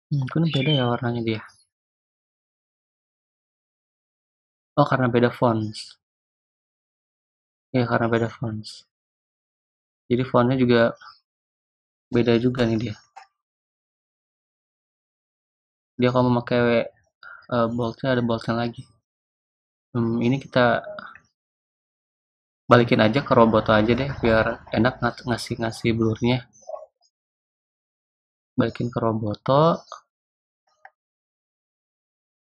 Mungkin beda ya warnanya dia. Oh, karena beda fonts. Ya, karena beda fonts. Jadi fontnya juga beda juga nih dia. Dia kalau memakai boldnya ada boldnya lagi. Ini kita balikin aja ke Roboto aja deh biar enak ngasih blurnya. Balikin ke Roboto.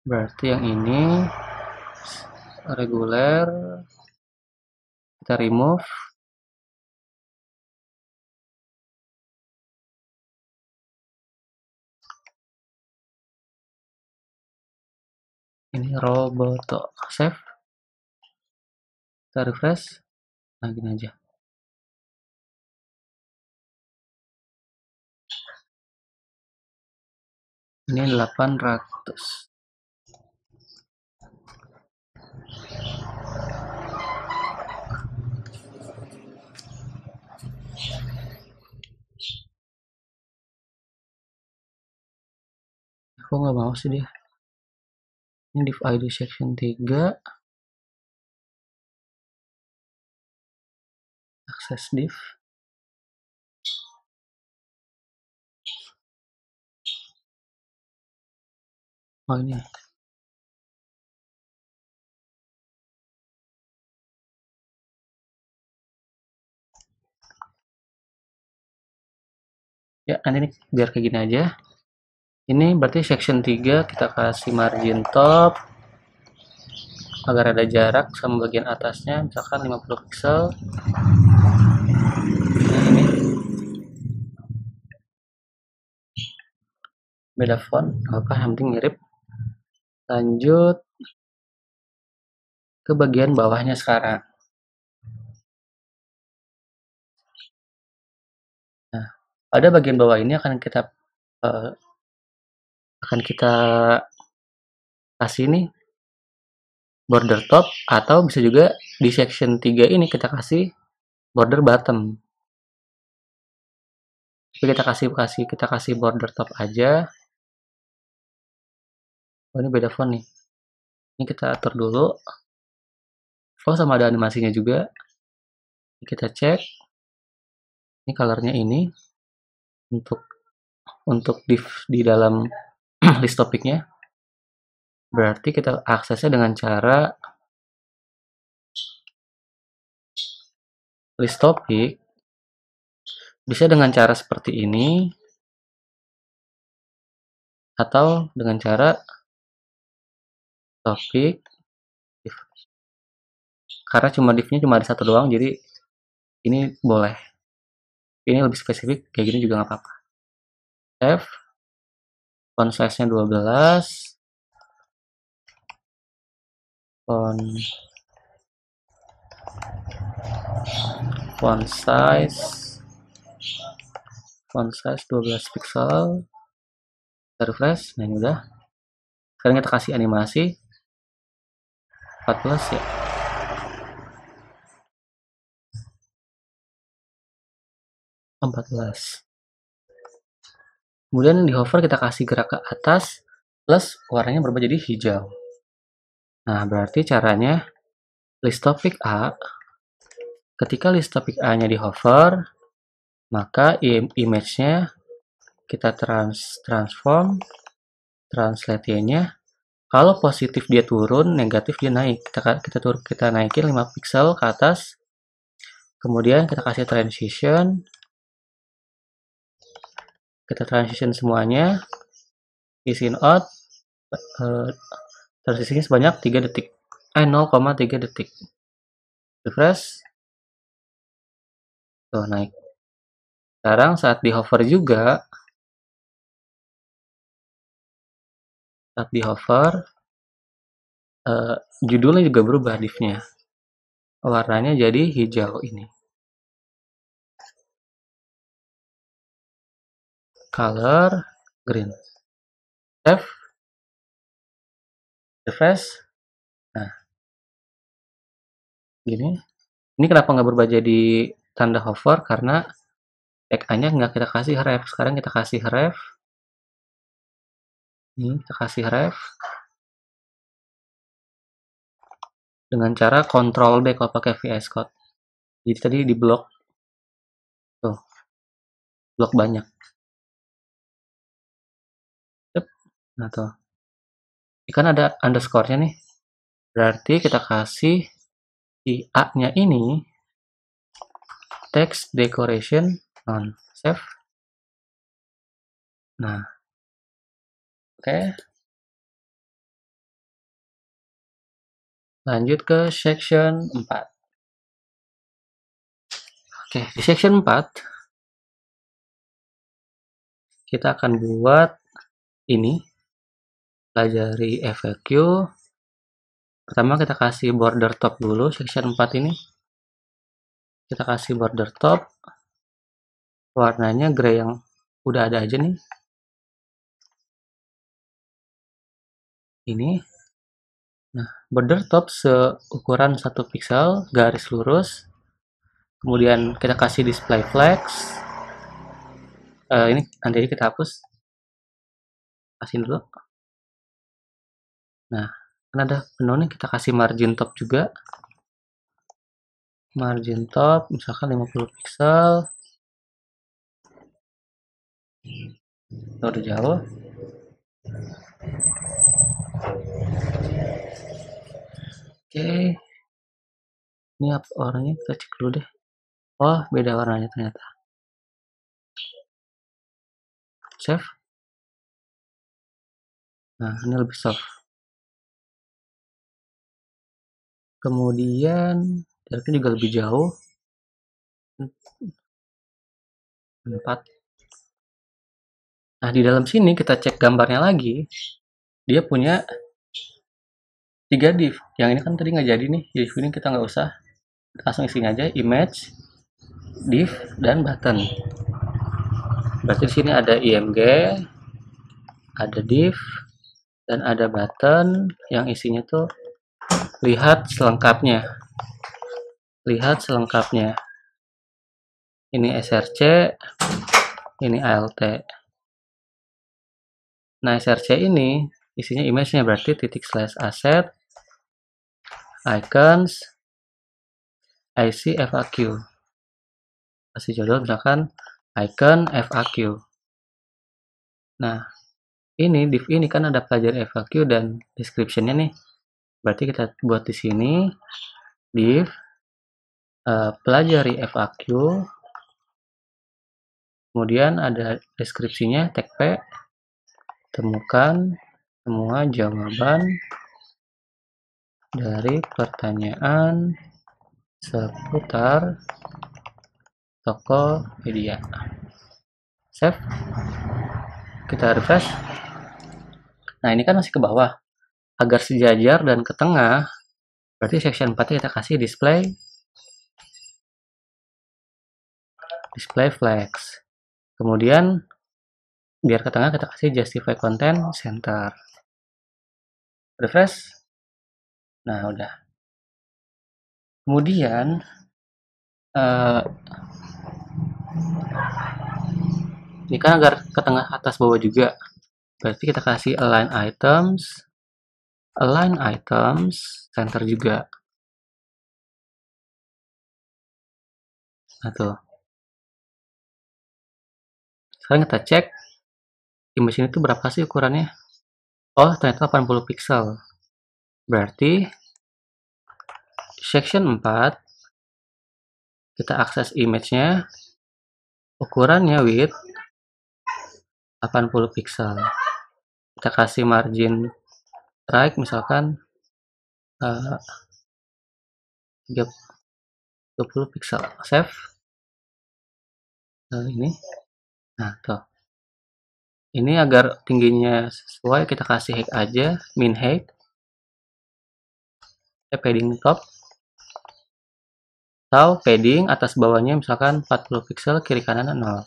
Berarti yang ini reguler. Kita remove. Ini Roboto. Save. Kita refresh. Nah, gini aja. Ini 800. Kok nggak mau sih dia? Ini div ID section 3. Akses div. Oh, ini. Ya, nanti ini biar kayak gini aja. Ini berarti section 3 kita kasih margin top agar ada jarak sama bagian atasnya, misalkan 50 pixel. Nah, ini beda font, apa yang penting mirip. Lanjut ke bagian bawahnya sekarang. Nah, pada bagian bawah ini akan kita kasih nih border top, atau bisa juga di section 3 ini kita kasih border bottom. Tapi kita kasih border top aja. Oh, ini beda font nih. Ini kita atur dulu. Oh, sama ada animasinya juga. Kita cek. Ini colornya ini untuk div di dalam list topiknya. Berarti kita aksesnya dengan cara list topik. Bisa dengan cara seperti ini, atau dengan cara topik div. Karena divnya cuma ada satu doang, jadi ini boleh. Ini lebih spesifik, kayak gini juga nggak apa-apa. Save. Font size-nya 12. Font size 12 pixel. Kita refresh. Nah, ini udah. Sekarang kita kasih animasi 14 ya. 14. Kemudian di hover kita kasih gerak ke atas, plus warnanya berubah jadi hijau. Nah, berarti caranya list topik A, ketika list topik A-nya di hover, maka image-nya kita transform, translate-nya. Kalau positif dia turun, negatif dia naik. Kita naikin 5 pixel ke atas. Kemudian kita kasih transition. Kita transition semuanya. Isin out. Transisinya sebanyak 3 detik. 0,3 detik. Refresh. Tuh, naik. Sekarang saat di hover juga, judulnya juga berubah div-nya. Warnanya jadi hijau ini. Color green. Save. Refresh. Nah, gini. Ini kenapa nggak berubah jadi tanda hover? Karena tag A-nya nggak kita kasih ref. Sekarang kita kasih ref. Ini kita kasih ref. Dengan cara Ctrl D kalau pakai VS Code. Jadi tadi di blok. Tuh, blok banyak. Nah, tuh. Ini kan ada underscore-nya nih. Berarti kita kasih di A-nya ini text decoration on. Save. Nah, oke. Lanjut ke section 4. Oke, di section 4 kita akan buat ini, pelajari FAQ. Pertama kita kasih border top dulu, section 4 ini. Kita kasih border top, warnanya gray yang udah ada aja nih. Ini. Nah, border top seukuran 1 pixel, garis lurus. Kemudian kita kasih display flags. Ini nanti kita hapus. Kasihin dulu. Nah, kan ada penuh nih, kita kasih margin top juga. Margin top misalkan 50 pixel. Udah jauh. Oke. Ini apa warnanya, kita cek dulu deh. Oh, beda warnanya ternyata. Save. Nah, ini lebih soft. Kemudian jaraknya juga lebih jauh. 4. Nah, di dalam sini kita cek gambarnya lagi. Dia punya 3 div. Yang ini kan tadi nggak jadi nih. Div ini kita nggak usah. Langsung isinya aja image, div, dan button. Berarti di sini ada img, ada div, dan ada button yang isinya tuh lihat selengkapnya. Lihat selengkapnya. Ini src, ini alt. Nah, src ini isinya image-nya, berarti titik slash asset, icons, IC FAQ. Kasih judul misalkan icon FAQ. Nah, ini div ini kan ada pelajari FAQ dan description-nya nih. Berarti kita buat di sini div pelajari FAQ. Kemudian ada deskripsinya, tag P, temukan semua jawaban dari pertanyaan seputar Tokopedia. Save. Kita refresh. Nah, ini kan masih ke bawah. Agar sejajar dan ke tengah, berarti section 4 kita kasih display flags. Kemudian biar ke tengah kita kasih justify content center. Refresh. Nah, udah. Kemudian ini kan agar ke tengah atas bawah juga. Berarti kita kasih align items center juga. Nah, tuh. Sekarang kita cek image ini tuh berapa sih ukurannya. Oh, ternyata 80 pixel. Berarti section 4 kita akses image-nya, ukurannya width 80 pixel. Kita kasih margin right misalkan 20 pixel. Save. Nah, ini. Nah, tuh. Ini agar tingginya sesuai, kita kasih height aja, min height. Padding top. Atau padding atas bawahnya misalkan 40 pixel, kiri kanan 0.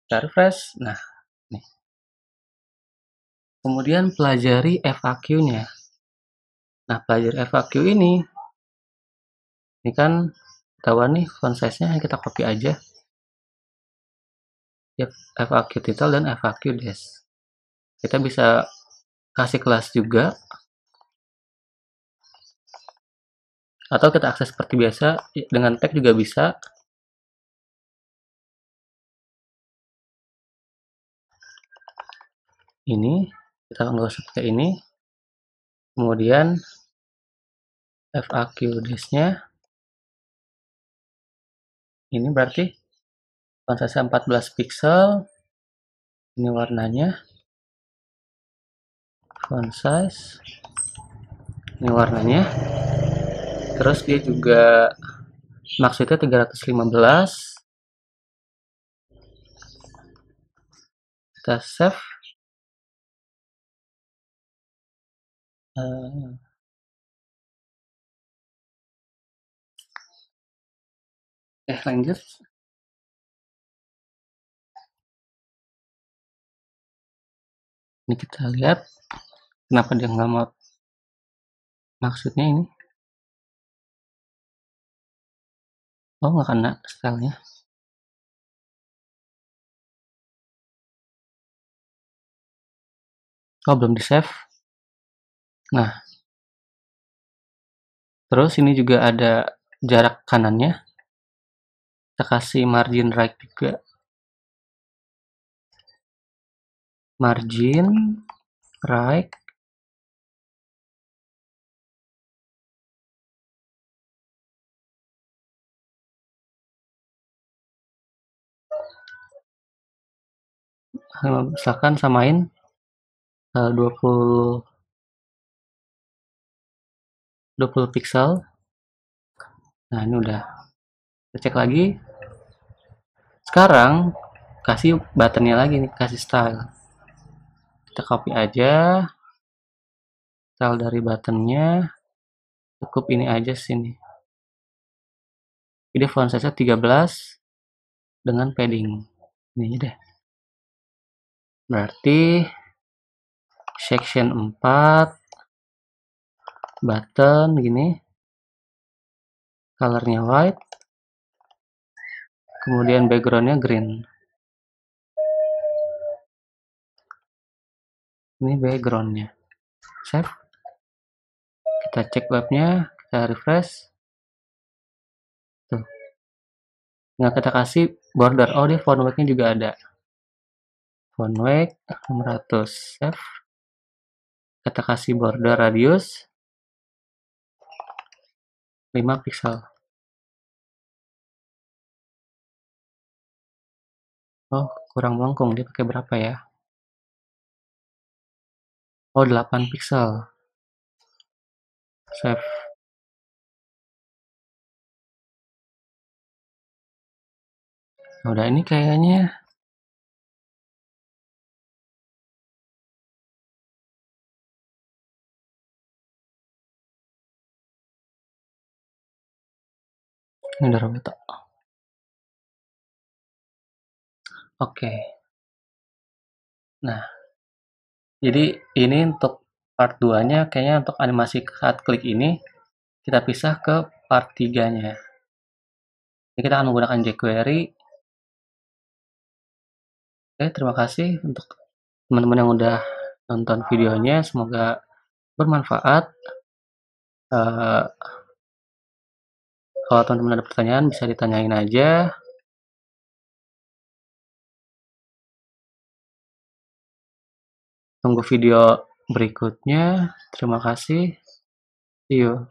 Kita refresh. Nah, nih. Kemudian pelajari FAQ-nya. Nah, pelajari FAQ ini kan ketahuan nih font size-nya, kita copy aja. FAQ title dan FAQ dash. Kita bisa kasih kelas juga, atau kita akses seperti biasa dengan tag juga bisa. ini, kita nggak usah pakai ini. Kemudian FAQ disk-nya ini berarti font size 14 pixel. Ini warnanya, font size, ini warnanya. Terus dia juga maksudnya 315. Kita save. Lanjut. Ini kita lihat kenapa dia nggak mau. Maksudnya ini, oh nggak kena stylenya. Oh belum di save. Nah, terus ini juga ada jarak kanannya. Kita kasih margin right juga. Margin right. Misalkan samain 20 pixel. Nah, ini udah. Kita cek lagi. Sekarang kasih buttonnya lagi nih, kasih style. Kita copy aja style dari buttonnya. Cukup ini aja sini. Jadi font size 13 dengan padding. Ini aja deh. Berarti section 4 button gini. Colornya white. Kemudian backgroundnya green. Ini backgroundnya. Save. Kita cek webnya, kita refresh. Tuh. Nah, kita kasih border. Oh, dia font weight-nya juga ada. Font weight 600. Save. Kita kasih border radius 5 pixel. Oh, kurang melengkung. Dia pakai berapa ya? Oh, 8 pixel. Save. Nah, udah ini kayaknya. Ini udah robot. Oke. Nah, jadi ini untuk part 2-nya kayaknya untuk animasi saat klik ini kita pisah ke part 3-nya. Ini kita akan menggunakan jQuery. Oke, terima kasih untuk teman-teman yang udah nonton videonya. Semoga bermanfaat. Kalau teman-teman ada pertanyaan bisa ditanyain aja. Tunggu video berikutnya. Terima kasih. See you.